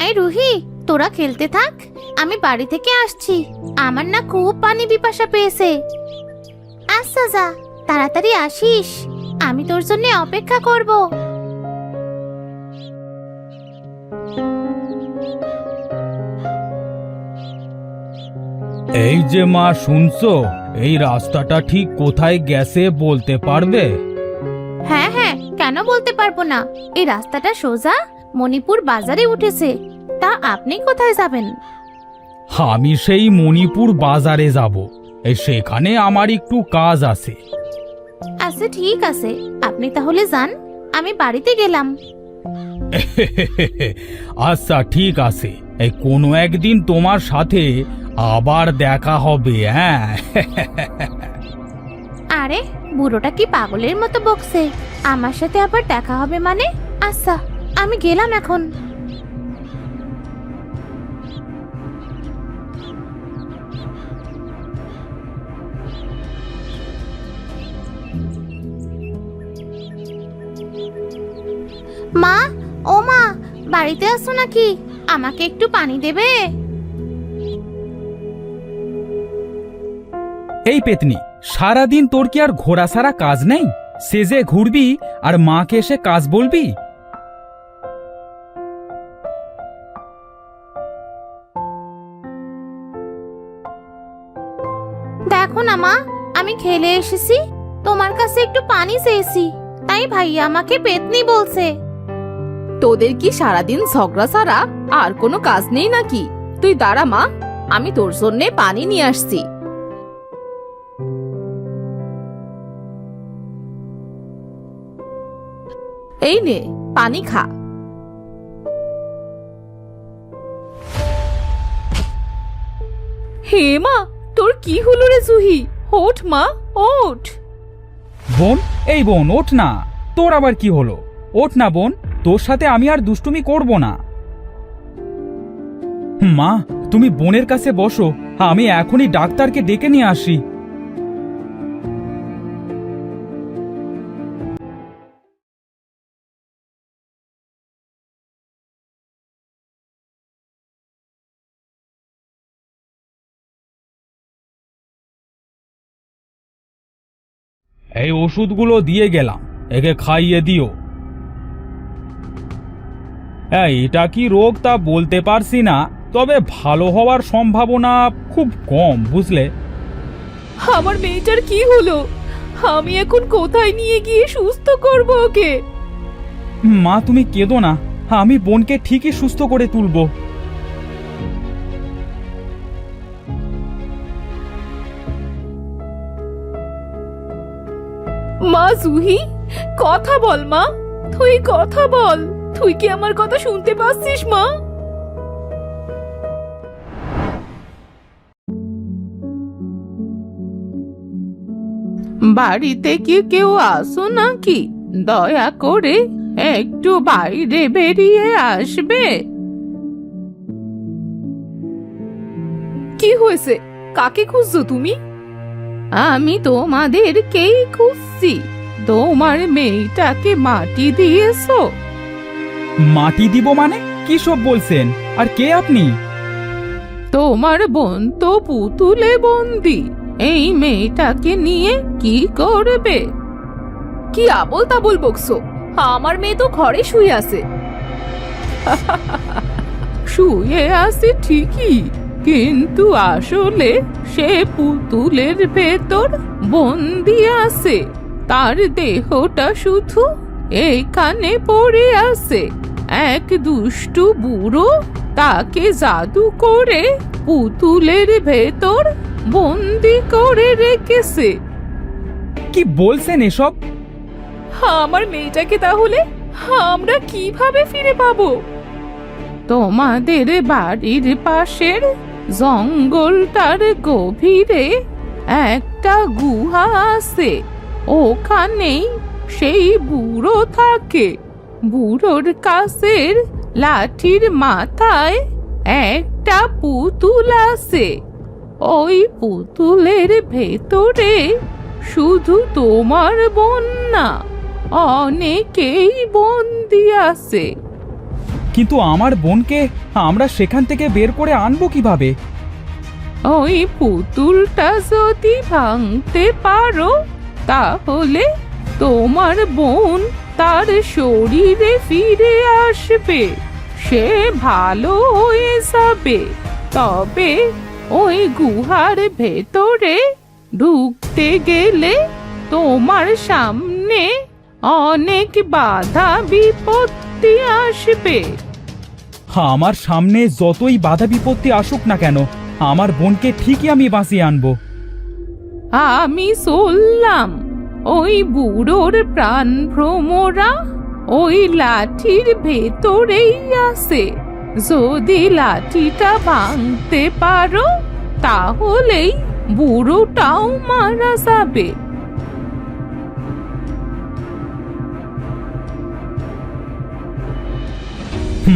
এই রুহি, তোরা খেলতে থাক, আমি বাড়ি থেকে আসছি। আমার না খুব পানি পিপাসা পেয়েছে। আচ্ছা যা, তাড়াতাড়ি আসিস, আমি তোর জন্য অপেক্ষা করব। এই যে মা, শুনছো? এই রাস্তাটা ঠিক কোথায় গেছে বলতে পারবে? হ্যাঁ হ্যাঁ, কেন বলতে পারবো না। এই রাস্তাটা সোজা মণিপুর বাজারে উঠেছে। তা আপনি কোথায় যাবেন? আমি সেই মণিপুর বাজারে যাব। সেখানে আমার একটু কাজ আছে। আচ্ছা ঠিক আছে, আপনি তাহলে যান, আমি বাড়িতে গেলাম। আচ্ছা ঠিক আছে, এই কোনো একদিন তোমার সাথে আবার দেখা হবে। হ্যাঁ। আরে বুড়োটা কি পাগলের মতো বকছে? আমার সাথে আবার দেখা হবে মানে? আচ্ছা, আমি গেলাম এখন। মা, ও মা, বাড়িতে আসো নাকি? আমাকে একটু পানি দেবে? এই পেতনি, সারাদিন তোর কি আর ঘোরা সারা কাজ নেই? সেজে ঘুরবি আর মাকে এসে কাজ বলবি? দেখো না মা, আমি খেলে এসেছি, তোমার কাছে একটু পানি চেয়েছি, তাই ভাইয়া আমাকে পেতনি বলছে। তোদের কি সারাদিন ঝগড়া ছাড়া আর কোনো কাজ নেই নাকি? তুই দাঁড়া মা, আমি তোর জন্যে পানি নিয়ে আসছি। এই নে, পানি খা। হে মা, তোর কি হলো রে জুহি? ওঠ মা, ওঠ। বোন, এই বোন ওঠ না। তোর আবার কি হলো? ওঠ না বোন, তোর সাথে আমি আর দুষ্টুমি করব না। মা, তুমি বোনের কাছে বসো, আমি এখনই ডাক্তারকে ডেকে নিয়ে আসি। এই ওষুধগুলো দিয়ে গেলাম, একে খাইয়ে দিও। এটা কি রোগ তা বলতে পারছি না, তবে ভালো হওয়ার সম্ভাবনা খুব কম, বুঝলে? আমার মেয়েটার কি হলো? আমি এখন কোথায় নিয়ে গিয়ে সুস্থ করব ওকে? মা তুমি কেঁদো না, আমি বোনকে ঠিকই সুস্থ করে তুলবো। মা জুহি, কথা বল মা, তুই কথা বল। তুই কি আমার কথা শুনতে পাচ্ছিস মা? বাড়িতে কি কেউ আসো নাকি? দয়া করে একটু বাইরে বেরিয়ে আসবে। কি হয়েছে? কাকে খুঁজছো তুমি? আমি তোমাদেরকেই খুঁজছি। তোমার মেয়েটাকে মাটি দিয়েছো? মাটি দিব মানে? কি সব বলছেন? আর কে আপনি? তোমার বোন তো পুতুলে বন্দি। এই মেয়েটাকে নিয়ে কি করবে? কি আবল তাবল বকছো? আমার মেয়ে তো ঘরে শুয়ে আছে। শুয়ে আছে ঠিকই, কিন্তু আসলে সে পুতুলের ভেতর বন্দি আছে। তার দেহটা শুধু এখানে পড়ে আছে। এক দুষ্টু বুড়ো তাকে জাদু করে পুতুলের ভেতর বন্দি করে রেখেছে। কি বলছেন এসব? আমার মেয়েটাকে তাহলে আমরা কিভাবে ফিরে পাবো? তোমাদের বাড়ির পাশের জঙ্গলটার গভীরে একটা গুহা আছে। ওখানেই সেই বুড়ো থাকে। বুড়োর কাছের লাঠির মাথায় একটা পুতুল আছে। ওই পুতুলের ভেতরে শুধু তোমার বোন না, অনেকেই বন্দি আছে। কিন্তু আমার বোনকে আমরা সেখান থেকে বের করে আনবো কিভাবে? ওই পুতুলটা যদি ভাঙতে পারো তাহলে তোমার বোন তার শরীরে ফিরে আসবে, সে ভালো হয়ে যাবে। তবে ওই গুহার ভেতরে ঢুকতে গেলে তোমার সামনে অনেক বাধা বিপত্তি আসবে। আমার সামনে যতই বাধা বিপত্তি আসুক না কেন, আমার বোনকে ঠিকই আমি বাঁচিয়ে আনবো। আমি চললাম, ওই বুড়োর প্রাণ ভ্রমরা ওই লাঠির ভেতরেই আছে। যদি লাঠিটা ভাঙতে পারো তাহলেই বুড়োটাও মারা যাবে।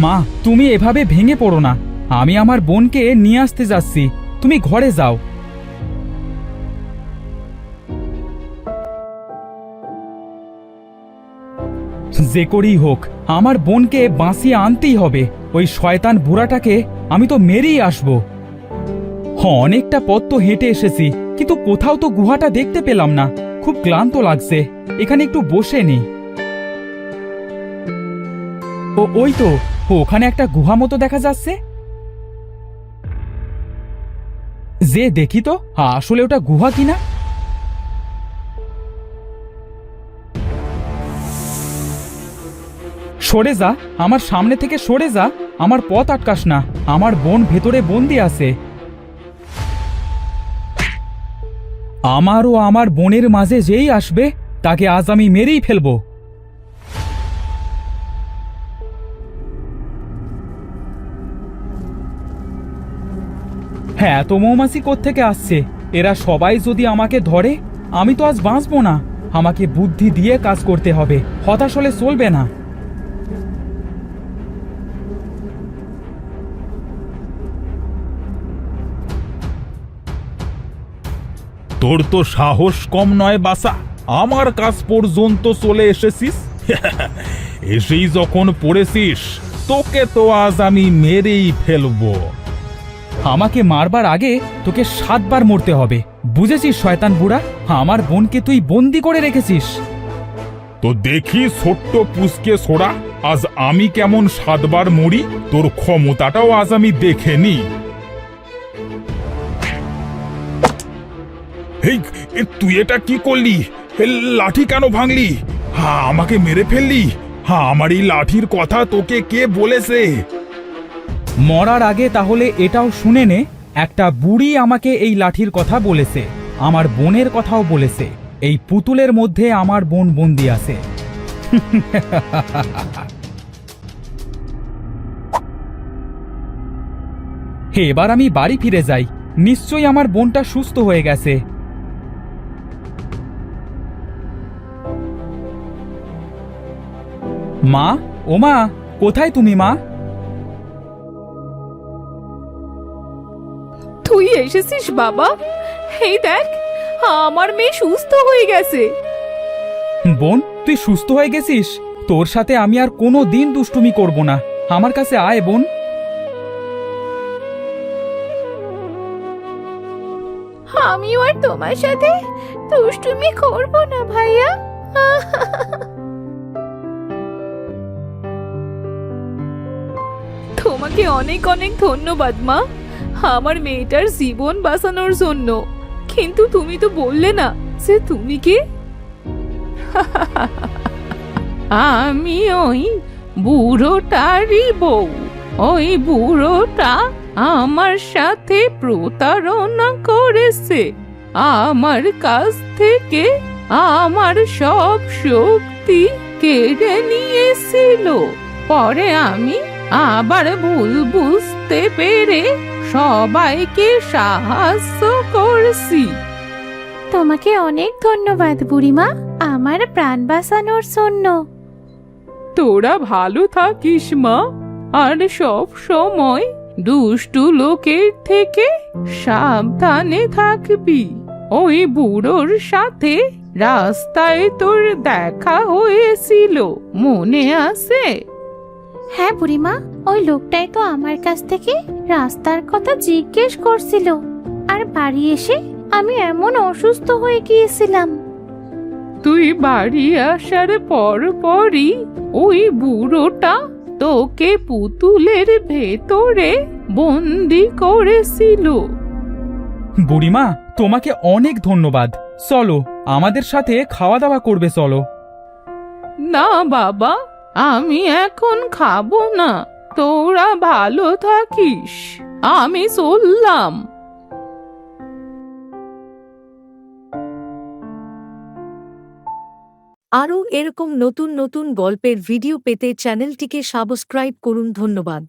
মা, তুমি এভাবে ভেঙে পড়ো না। আমি আমার বোনকে নিয়ে আসতে যাচ্ছি, তুমি ঘরে যাও। যে করেই হোক আমার বোনকে বাঁচিয়ে আনতেই হবে। ওই শয়তান বুড়াটাকে আমি তো মেরেই আসবো। অনেকটা পথ তো হেঁটে এসেছি, কিন্তু কোথাও তো গুহাটা দেখতে পেলাম না। খুব ক্লান্ত লাগছে, এখানে একটু বসে নি। ওই তো, ওখানে একটা গুহা মতো দেখা যাচ্ছে। যে দেখি তো আসলে ওটা গুহা কিনা। সরে যা, আমার সামনে থেকে সরে যা, আমার পথ আটকাস না। আমার বোন ভেতরে বন্দি আছে। আমারও আমার বোনের মাঝে যেই আসবে তাকে আজ আমি মেরেই ফেলবো। হ্যাঁ, এত মৌমাছি কোত্থেকে আসছে? এরা সবাই যদি আমাকে ধরে আমি তো আজ বাঁচবো না। আমাকে বুদ্ধি দিয়ে কাজ করতে হবে, হতাশ হলে চলবে না। তোর তো সাহস কম নয় বাসা, আমার কাছ পর্যন্ত চলে এসেছিস। এসেই যখন পড়েছিস তোকে তো আজ আমি মেরেই ফেলবো। আমাকে মারবার আগে তোকে 7 বার মরতে হবে, বুঝেছিস শয়তান বুড়া? আমার বোনকে তুই বন্দি করে রেখেছিস। তো দেখি ছোট্ট পুষকে ছোড়া, আজ আমি কেমন 7 বার মরি, তোর ক্ষমতাটাও আজ আমি দেখে নি। এই তুই এটা কি করলি? লাঠি কেন ভাঙলি? আমাকে মেরে ফেললি? আমার এই লাঠির কথা তোকে কে বলেছে? মরার আগে তাহলে এটাও শুনে নে, একটা বুড়ি আমাকে এই লাঠির কথা বলেছে, আমার বোনের কথাও বলেছে। এই পুতুলের মধ্যে আমার বোন বন্দি আছে। এবার আমি বাড়ি ফিরে যাই, নিশ্চয়ই আমার বোনটা সুস্থ হয়ে গেছে। মা, ও মা, কোথায় তুমি মা? তুই এসেছিস বাবা? এই দেখ, আমার মেয়ে সুস্থ হয়ে গেছে। বোন, তুই সুস্থ হয়ে গেছিস? তোর সাথে আমি আর কোনো দিন দুষ্টুমি করব না। আমার কাছে আয় বোন। আমিও আর তোমার সাথে দুষ্টুমি করব না ভাইয়া। তোমাকে অনেক অনেক ধন্যবাদ মা, আমার মেয়েটার জীবন বাঁচানোর জন্য। কিন্তু তুমি তো বললে না যে তুমি কে? আমি ওই বুড়োটারই বউ। ওই বুড়োটা আমার সাথে প্রতারণা করেছে, আমার কাছ থেকে আমার সব শক্তি কেড়ে নিয়েছিল। পরে আমি আবার ভুল বুঝতে পেরে সবাইকে সাহায্য করছি। তোমাকে অনেক ধন্যবাদ বুড়িমা, আমার প্রাণ বাঁচানোর জন্য। তোরা ভালো থাকিস মা, আর সব সময় দুষ্টু লোকের থেকে সাবধানে থাকবি। ওই বুড়োর সাথে রাস্তায় তোর দেখা হয়েছিল, মনে আছে? হ্যাঁ বুড়িমা, ওই লোকটাই তো আমার কাছ থেকে রাস্তার কথা জিজ্ঞেস করছিল। আর বাড়ি এসে আমি এমন অসুস্থ হয়ে গিয়েছিলাম। তুই বাড়ি আসার পরই ওই বুড়োটা তোকে পুতুলের ভেতরে বন্দি করেছিল। বুড়িমা, তোমাকে অনেক ধন্যবাদ। চলো, আমাদের সাথে খাওয়া দাওয়া করবে, চলো। না বাবা, আমি এখন খাবো না। তোরা ভালো থাকিস, আমি চললাম। আরও এরকম নতুন নতুন গল্পের ভিডিও পেতে চ্যানেলটিকে সাবস্ক্রাইব করুন। ধন্যবাদ।